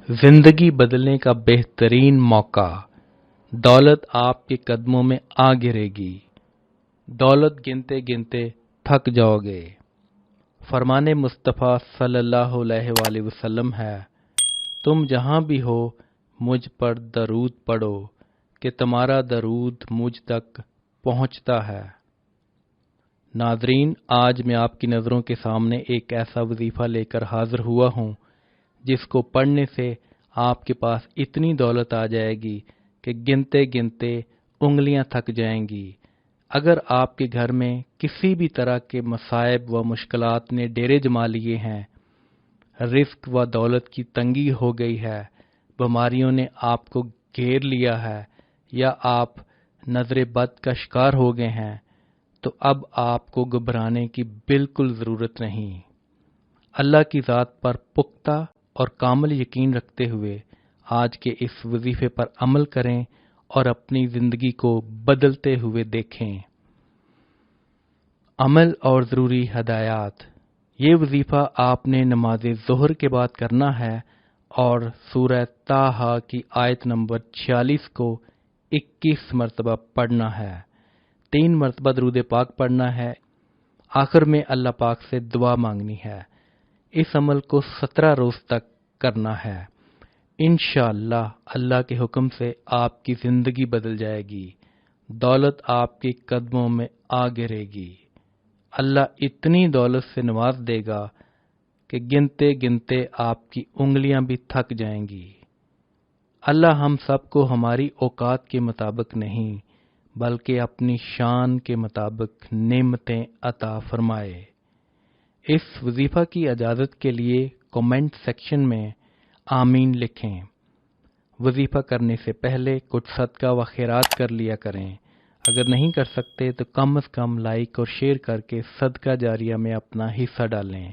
زندگی بدلنے کا بہترین موقع۔ دولت آپ کے قدموں میں آ گرے گی۔ دولت گنتے گنتے تھک جاؤ گے۔ فرمان مصطفیٰ صلی اللہ علیہ وآلہ وسلم ہے، تم جہاں بھی ہو مجھ پر درود پڑھو کہ تمہارا درود مجھ تک پہنچتا ہے۔ ناظرین، آج میں آپ کی نظروں کے سامنے ایک ایسا وظیفہ لے کر حاضر ہوا ہوں جس کو پڑھنے سے آپ کے پاس اتنی دولت آ جائے گی کہ گنتے گنتے انگلیاں تھک جائیں گی۔ اگر آپ کے گھر میں کسی بھی طرح کے مصائب و مشکلات نے ڈیرے جما لیے ہیں، رزق و دولت کی تنگی ہو گئی ہے، بیماریوں نے آپ کو گھیر لیا ہے، یا آپ نظر بد کا شکار ہو گئے ہیں، تو اب آپ کو گھبرانے کی بالکل ضرورت نہیں۔ اللہ کی ذات پر پختہ اور کامل یقین رکھتے ہوئے آج کے اس وظیفے پر عمل کریں اور اپنی زندگی کو بدلتے ہوئے دیکھیں۔ عمل اور ضروری ہدایات۔ یہ وظیفہ آپ نے نماز ظہر کے بعد کرنا ہے اور سورہ طٰہٰ کی آیت نمبر 46 کو 21 مرتبہ پڑھنا ہے۔ 3 مرتبہ درود پاک پڑھنا ہے۔ آخر میں اللہ پاک سے دعا مانگنی ہے۔ اس عمل کو 17 روز تک کرنا ہے۔ انشاءاللہ اللہ کے حکم سے آپ کی زندگی بدل جائے گی۔ دولت آپ کے قدموں میں آ گرے گی۔ اللہ اتنی دولت سے نواز دے گا کہ گنتے گنتے آپ کی انگلیاں بھی تھک جائیں گی۔ اللہ ہم سب کو ہماری اوقات کے مطابق نہیں بلکہ اپنی شان کے مطابق نعمتیں عطا فرمائے۔ اس وظیفہ کی اجازت کے لیے کمنٹ سیکشن میں آمین لکھیں۔ وظیفہ کرنے سے پہلے کچھ صدقہ و خیرات کر لیا کریں۔ اگر نہیں کر سکتے تو کم از کم لائک اور شیئر کر کے صدقہ جاریہ میں اپنا حصہ ڈالیں۔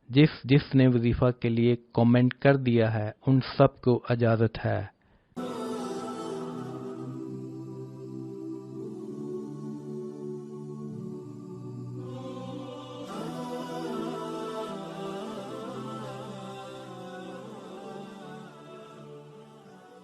جس نے وظیفہ کے لیے کمنٹ کر دیا ہے ان سب کو اجازت ہے۔